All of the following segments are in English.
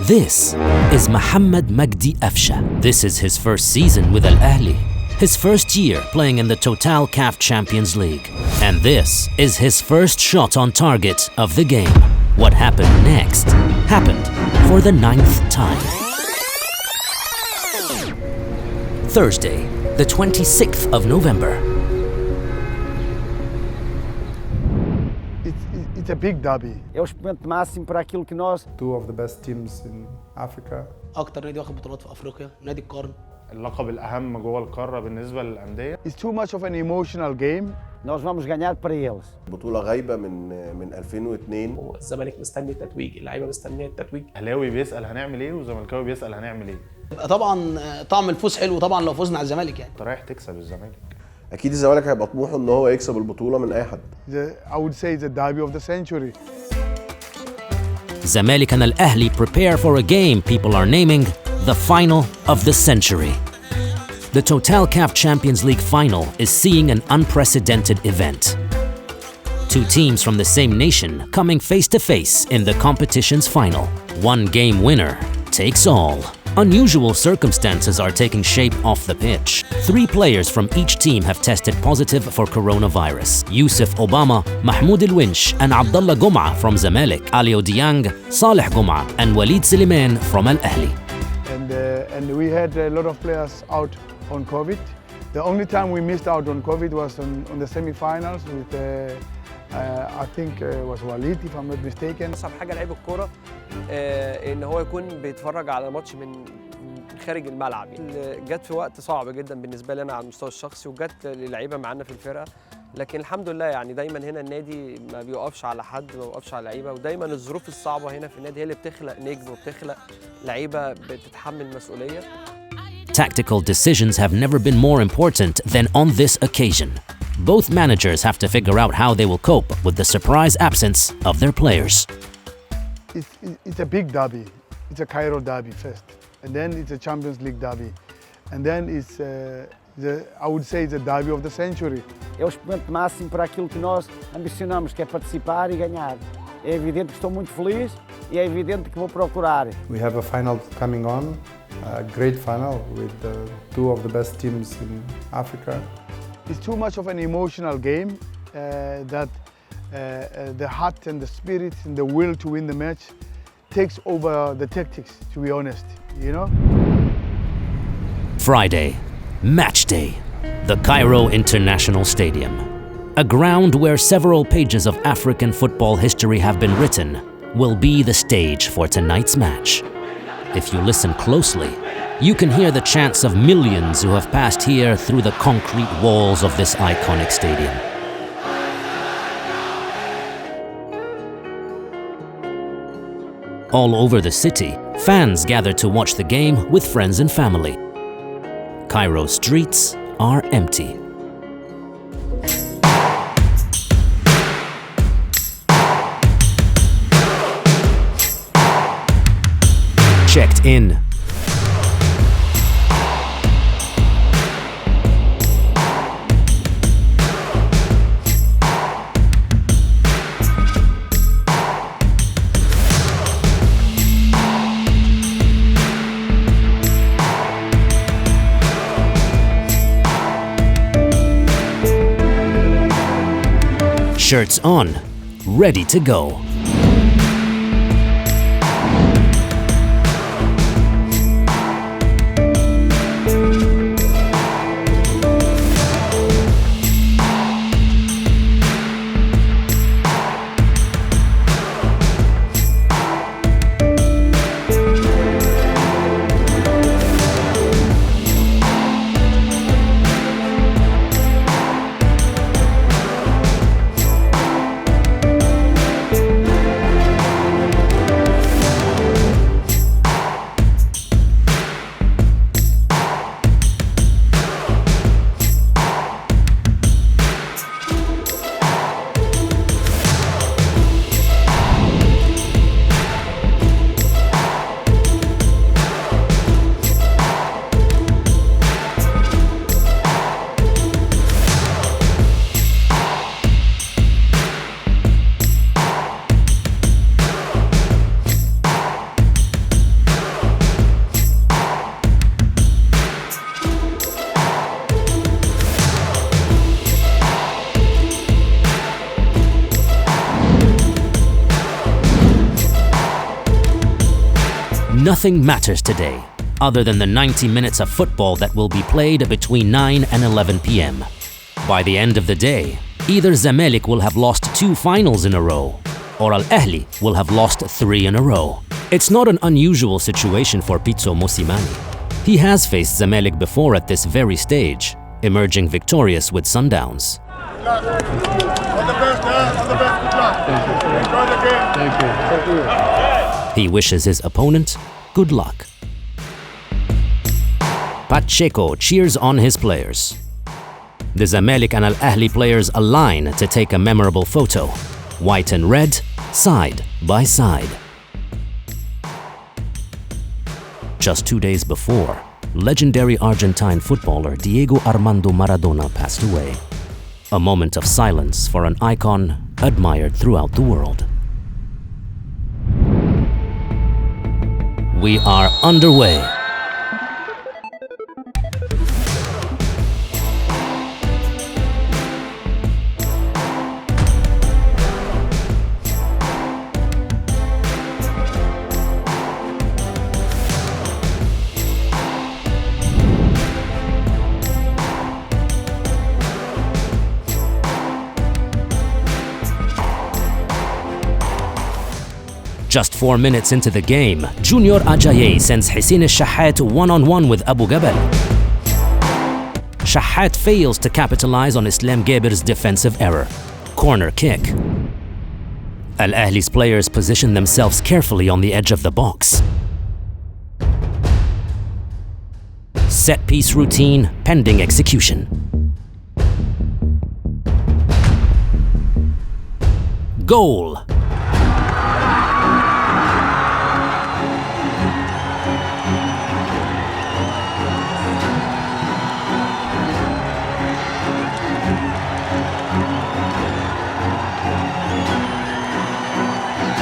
This is Mohamed Magdi Afsha. This is his first season with Al-Ahli, his first year playing in the Total CAF Champions League. And this is his first shot on target of the game. What happened next happened for the 9th time. Thursday, the 26th of November. It's a big derby. É o expoente máximo para aquilo que nós. Two of the best teams in Africa. أكتر نادي واخد بطولات في أفريقيا، نادي القرن. اللقب الأهم جوه القارة بالنسبة للأندية. It's too much of an emotional game. Nós vamos ganhar para eles. بطولة غايبة من 2002. والزمالك مستني التتويج، اللعيبة مستنية التتويج. أهلاوي بيسأل هنعمل إيه وزملكاوي بيسأل هنعمل إيه. طبعا طعم الفوز حلو طبعا لو فزنا على الزمالك يعني. أنت رايح تكسب الزمالك. أكيد الزمالك هيبقى طموحه إن هو يكسب البطولة من أي حد. I would say it's a derby of the century. Zamalek and Al-Ahli prepare for a game people are naming the final of the century. The Total CAF Champions League final is seeing an unprecedented event. Two teams from the same nation coming face to face in the competition's final. One game winner takes all. Unusual circumstances are taking shape off the pitch. 3 players from each team have tested positive for coronavirus. Yusuf Obama, Mahmoud El Winch, and Abdullah Gum'a from Zamalek, Alio Diang, Saleh Gum'a, and Walid Siliman from Al-Ahli. And we had a lot of players out on COVID. The only time we missed out on COVID was on the semi-finals with I think was Walid if I'm not mistaken. أصعب حاجة لعيب الكورة إن هو يكون بيتفرج على ماتش من خارج الملعب. جت في وقت صعب جدا بالنسبة لي أنا على المستوى الشخصي وجت للعيبة معانا في الفرقة. لكن الحمد لله يعني دايما هنا النادي ما بيوقفش على حد، ما بيوقفش على لعيبة، ودايما الظروف الصعبة هنا في النادي هي اللي بتخلق نجم وبتخلق لعيبة بتتحمل مسؤولية. Tactical decisions have never been more important than on this occasion. Both managers have to figure out how they will cope with the surprise absence of their players. It's a big derby. It's a Cairo derby first, and then it's a Champions League derby, and then it's I would say it's a derby of the century. É o expoente máximo para aquilo que nós ambicionamos, que é participar e ganhar. É evidente que estou muito feliz e é evidente que vou procurar. We have a final coming on, a great final with two of the best teams in Africa. It's too much of an emotional game that the heart and the spirit and the will to win the match takes over the tactics, to be honest, you know? Friday, match day, the Cairo International Stadium. A ground where several pages of African football history have been written will be the stage for tonight's match. If you listen closely, you can hear the chants of millions who have passed here through the concrete walls of this iconic stadium. All over the city, fans gather to watch the game with friends and family. Cairo's streets are empty. Checked in. Shirts on, ready to go. Nothing matters today, other than the 90 minutes of football that will be played between 9 and 11 p.m. By the end of the day, either Zamalek will have lost 2 finals in a row, or Al-Ahli will have lost 3 in a row. It's not an unusual situation for Pizzo Mosimane. He has faced Zamalek before at this very stage, emerging victorious with Sundowns. He wishes his opponent good luck. Pacheco cheers on his players. The Zamalek and Al-Ahli players align to take a memorable photo, white and red, side by side. Just 2 days before, legendary Argentine footballer Diego Armando Maradona passed away. A moment of silence for an icon admired throughout the world. We are underway. Just 4 minutes into the game, Junior Ajayi sends Hissine Shahat one-on-one with Abu Gabal. Shahat fails to capitalize on Islam Gaber's defensive error. Corner kick. Al-Ahli's players position themselves carefully on the edge of the box. Set-piece routine pending execution. Goal!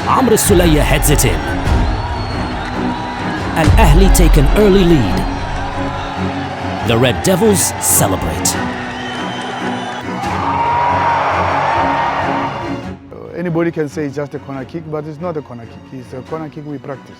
Amr Sulaya heads it in. Al-Ahli take an early lead. The Red Devils celebrate. Anybody can say it's just a corner kick, but it's not a corner kick. It's a corner kick we practice.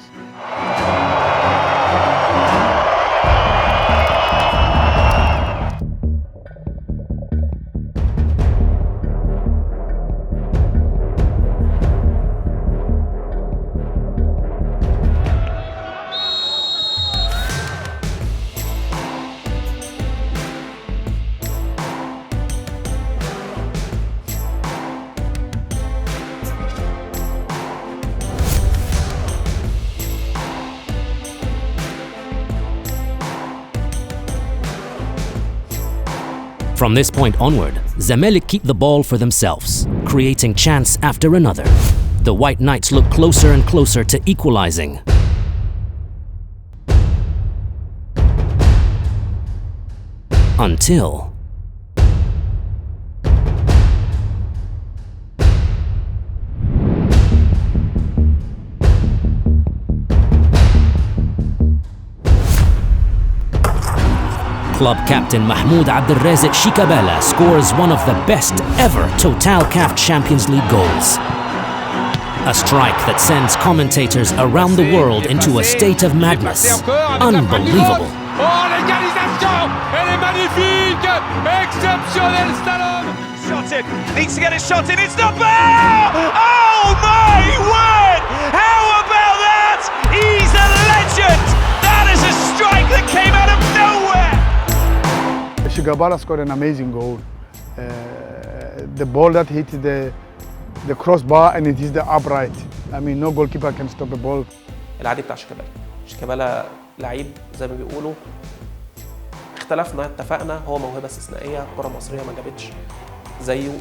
From this point onward, Zamalek keep the ball for themselves, creating chance after another. The White Knights look closer and closer to equalizing. Until... Club captain Mahmoud Abdelrazak Shikabala scores one of the best ever Total CAF Champions League goals. A strike that sends commentators around the world into a state of madness. Unbelievable. Oh, l'égalisation! Elle est magnifique! Exceptionnel slalom! Shot in, needs to get his shot in, it's not bad! Oh my word! How about that? He's a legend! That is a strike that came out of nowhere! Shikabala scored an amazing goal. The ball that hit the crossbar and it is the upright. I mean, no goalkeeper can stop a ball. العادي بتاع شيكابالا لعيب زي ما بيقولوا اختلفنا اتفقنا هو موهبة استثنائية كرة مصرية ما جابتش زيه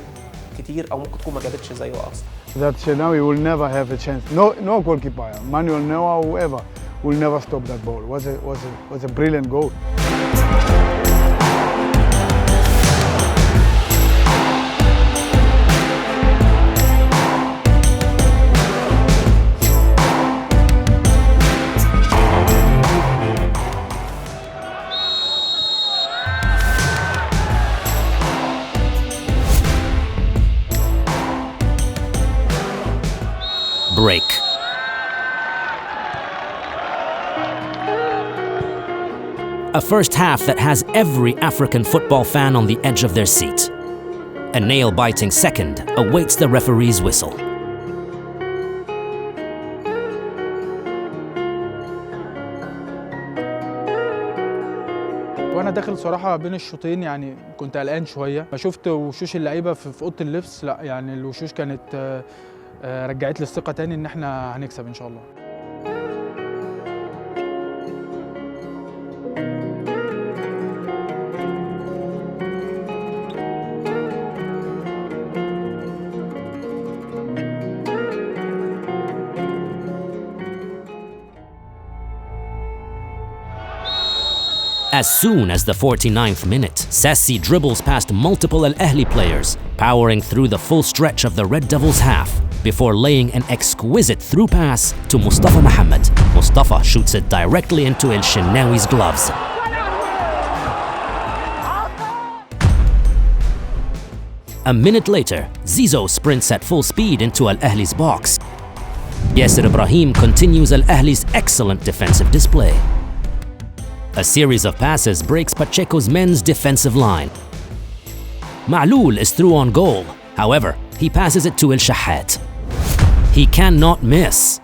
كتير او ممكن تكون ما جابتش زيه اصلا. That Shenawi will never have a chance. No goalkeeper, Manuel Neuer, whoever, will never stop that ball. Was a brilliant goal. Break. A first half that has every African football fan on the edge of their seat. A nail-biting second awaits the referee's whistle. وانا داخل صراحه بين الشوطين يعني كنت قلقان شويه، ما شفت وشوش اللعيبه في اوضه اللبس، لا يعني الوشوش كانت رجعت لي الثقه تاني ان احنا هنكسب ان شاء الله. As soon as the 49th minute, Sassi dribbles past multiple Al Ahly players, powering through the full stretch of the Red Devils' half, before laying an exquisite through pass to Mustafa Mohamed. Mustafa shoots it directly into El Shenawi's gloves. A minute later, Zizou sprints at full speed into Al Ahly's box. Yasser Ibrahim continues Al Ahly's excellent defensive display. A series of passes breaks Pacheco's men's defensive line. Ma'loul is through on goal. However, he passes it to El Shahat. He cannot miss.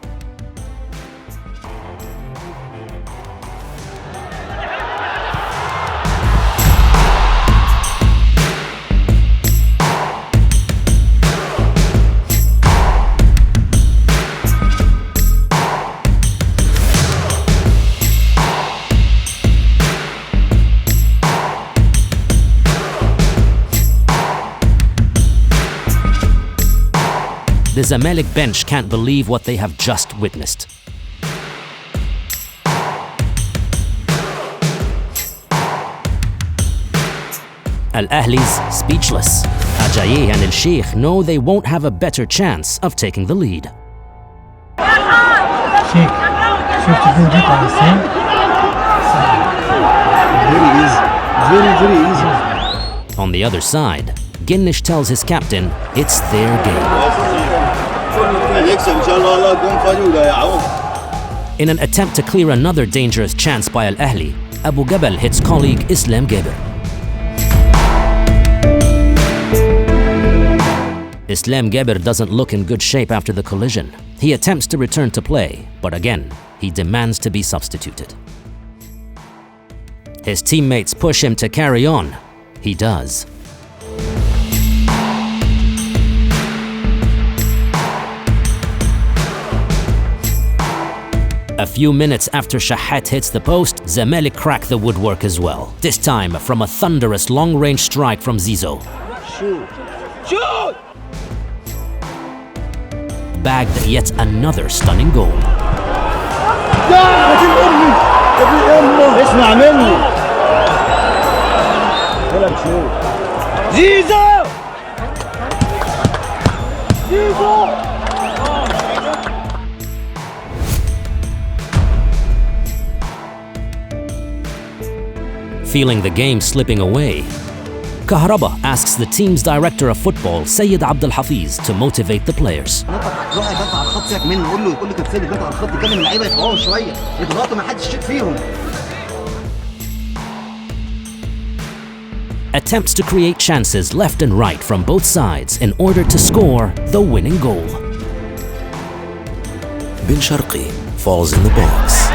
The Zamalek bench can't believe what they have just witnessed. Al Ahly's speechless. Ajayi and El Sheikh know they won't have a better chance of taking the lead. Very easy. On the other side, Ginnish tells his captain it's their game. In an attempt to clear another dangerous chance by Al Ahly, Abu Gabal hits colleague Islam Geber. Islam Geber doesn't look in good shape after the collision. He attempts to return to play, but again, he demands to be substituted. His teammates push him to carry on. He does. A few minutes after Shahat hits the post, Zamalek crack the woodwork as well. This time from a thunderous long-range strike from Zizou. Shoot! Bagged yet another stunning goal. اسمع مني. زيزو! زيزو! Feeling the game slipping away, Kahraba asks the team's director of football, Sayyid Abdel Hafiz, to motivate the players. Attempts to create chances left and right from both sides in order to score the winning goal. Bin Sharqi falls in the box.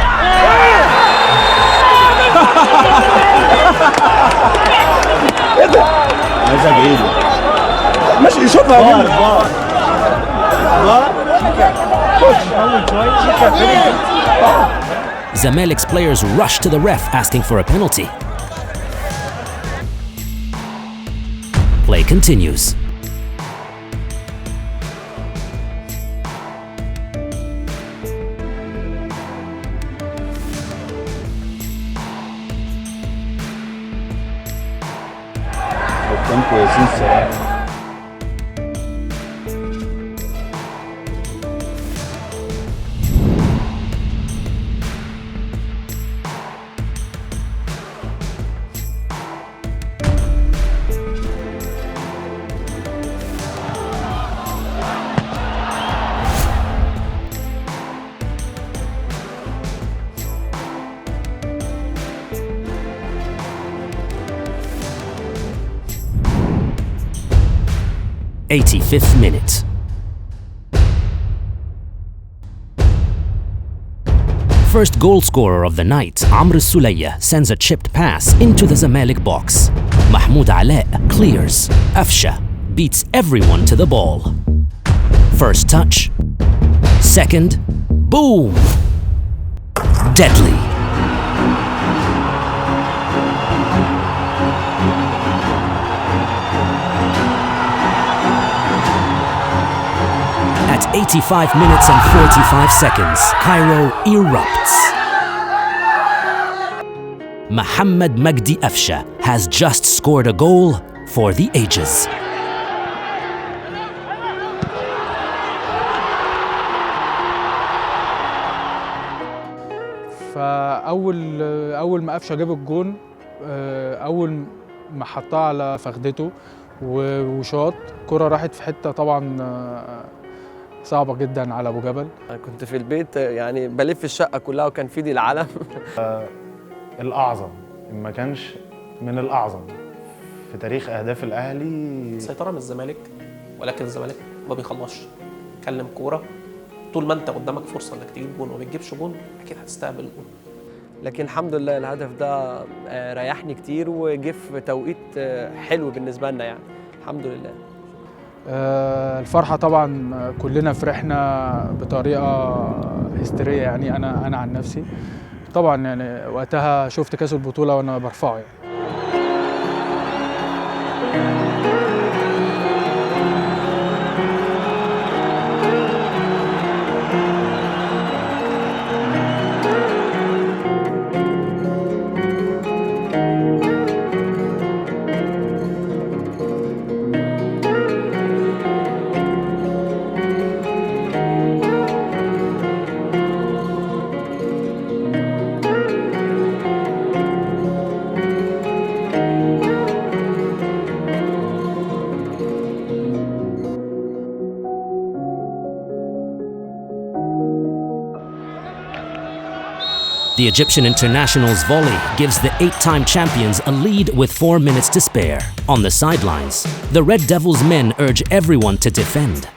ماشي يشوفها Zamalek's players rush to the ref asking for a penalty. Play continues. 85th minute. First goal scorer of the night, Amr Sulaya, sends a chipped pass into the Zamalek box. Mahmoud Alaa clears. Afsha beats everyone to the ball. First touch. Second. Boom! Deadly. At 85 minutes and 45 seconds, Cairo erupts. Mohammed Magdi Afsha has just scored a goal for the ages. فأول ما قفشه جاب الجون، أول ما حطها على فخدته وشاط، كرة راحت في حتة طبعا صعبة جدا على أبو جبل. كنت في البيت يعني بلف الشقة كلها وكان في ايدي العلم. الأعظم ما كانش من الأعظم في تاريخ أهداف الأهلي. سيطرة من الزمالك، ولكن الزمالك ما بيخلصش. كلم كورة، طول ما انت قدامك فرصة انك تجيب جون وما بتجيبش جون اكيد هتستقبل جون. لكن الحمد لله الهدف ده ريحني كتير وجه في توقيت حلو بالنسبة لنا يعني الحمد لله. الفرحة طبعا كلنا فرحنا بطريقة هستيرية يعني أنا عن نفسي طبعا يعني وقتها شفت كاس البطولة وأنا برفعه يعني. The Egyptian international's volley gives the 8-time champions a lead with 4 minutes to spare. On the sidelines, the Red Devils' men urge everyone to defend.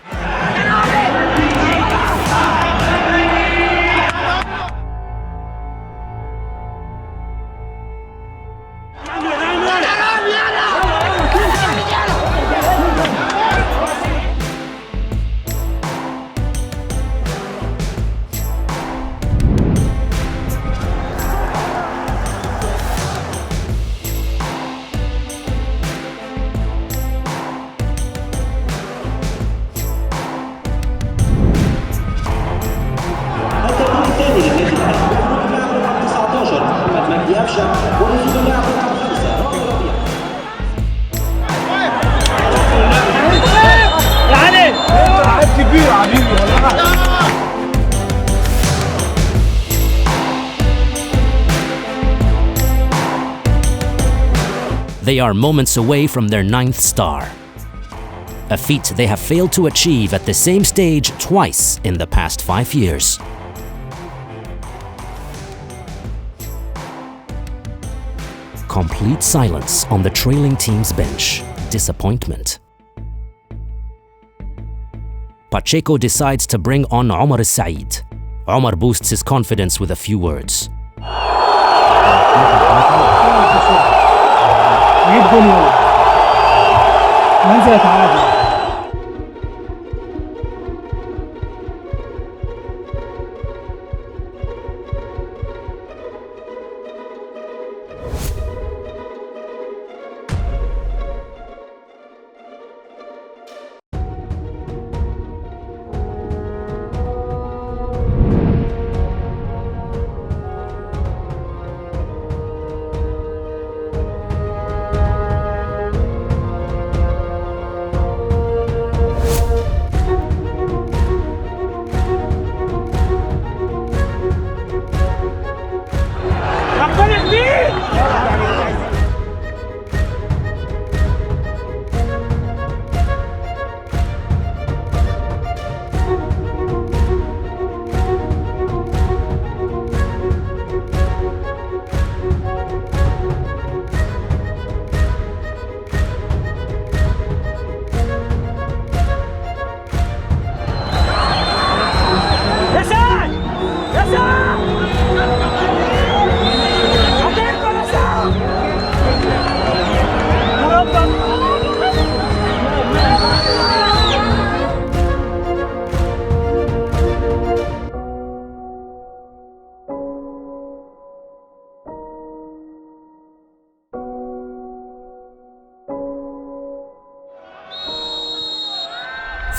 They are moments away from their 9th star, a feat they have failed to achieve at the same stage twice in the past 5 years. Complete silence on the trailing team's bench. Disappointment. Pacheco decides to bring on Omar Said. Omar boosts his confidence with a few words.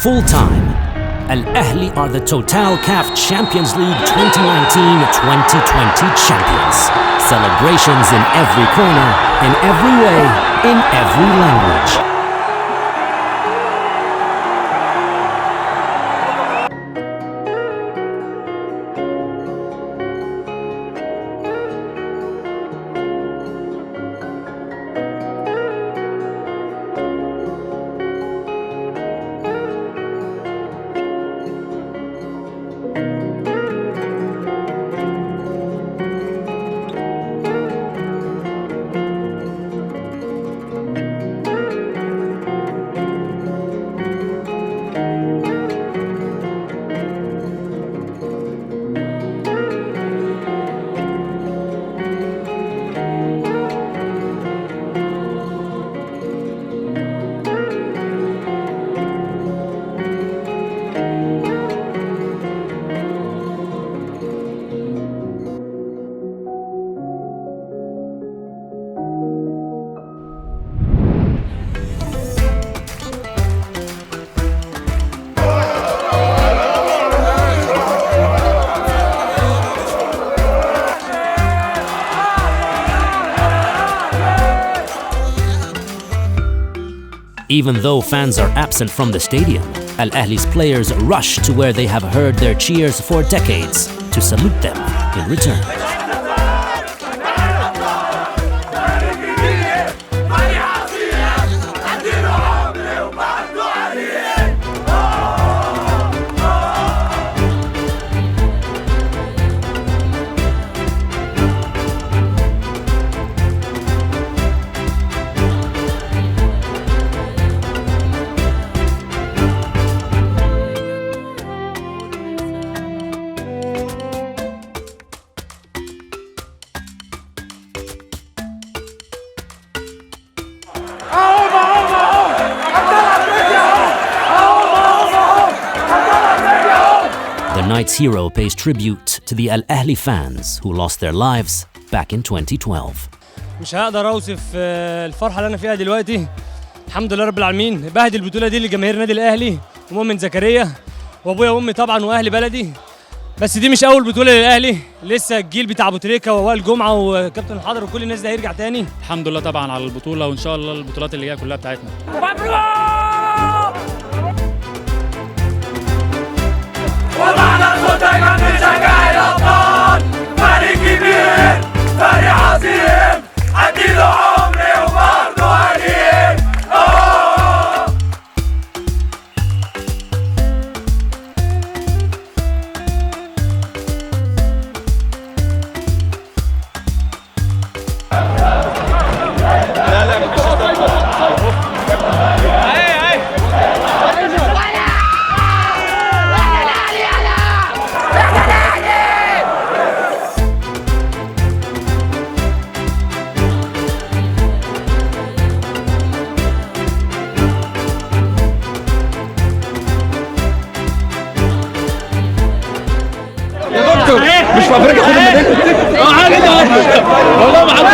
Full time. Al-Ahli are the Total CAF Champions League 2019-2020 champions. Celebrations in every corner, in every way, in every language. Even though fans are absent from the stadium, Al-Ahli's players rush to where they have heard their cheers for decades to salute them in return. The night's hero pays tribute to the Al-Ahli fans who lost their lives back in 2012. مش هقدر اوصف الفرحه اللي انا فيها دلوقتي. الحمد لله رب العالمين. بهدي البطوله دي لجماهير النادي الاهلي ومؤمن زكريا وابويا وامي طبعا واهل بلدي. بس دي مش اول بطوله للاهلي، لسه الجيل بتاع ابو تريكه ووائل جمعه وكابتن الحضر وكل الناس ده هيرجع تاني. الحمد لله طبعا على البطوله، وان شاء الله البطولات اللي جايه كلها بتاعتنا. ومعنا صوتك عم نشجع الأبطال، فريق كبير فريق عظيم، عديله عمري وبرضه قليل. مش في افريقيا خد الميداليه. عادي والله ما حد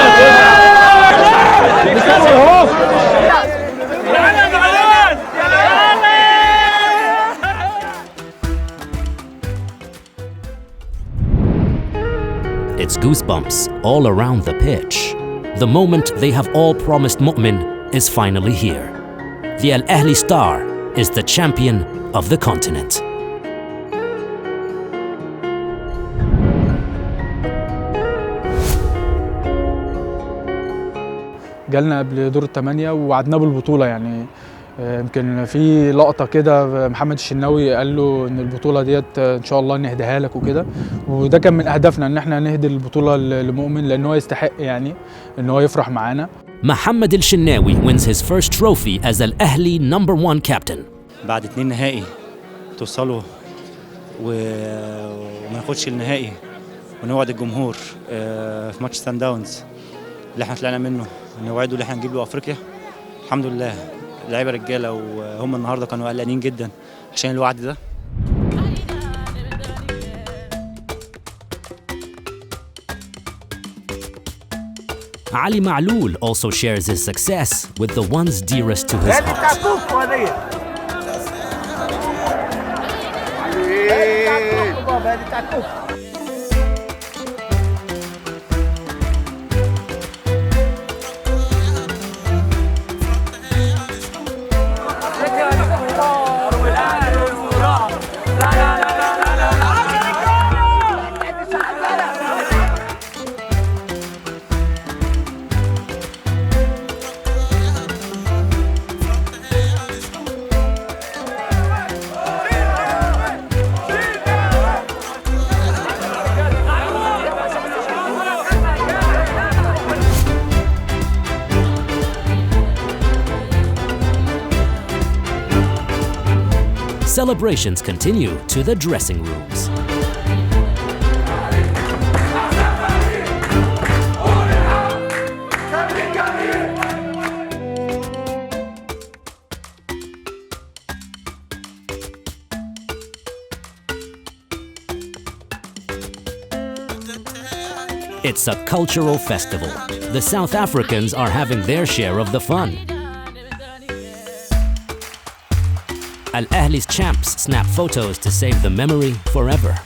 It's goosebumps all around the pitch. The moment they have all promised Mu'min is finally here. The Al-Ahli star is the champion of the continent. جالنا قبل دور الثمانية ووعدناه بالبطولة. يعني يمكن في لقطة كده محمد الشناوي قال له ان البطولة ديت ان شاء الله نهديها لك وكده، وده كان من اهدافنا ان احنا نهدي البطولة لمؤمن لان هو يستحق يعني ان هو يفرح معانا. Mohamed El-Shenawi wins his first trophy as Al-Ahli #1 captain. بعد 2 نهائي توصلوا وما ناخدش النهائي ونوعد الجمهور في ماتش سان داونز اللي احنا طلعنا منه، نوعده اللي احنا نجيب له افريقيا. الحمد لله اللعيبه رجاله وهم النهارده كانوا قلقانين جدا عشان الوعد ده. Ali Ma'loul also shares his success with the ones dearest to his heart. Celebrations continue to the dressing rooms. It's a cultural festival. The South Africans are having their share of the fun. Al Ahly's champs snap photos to save the memory forever.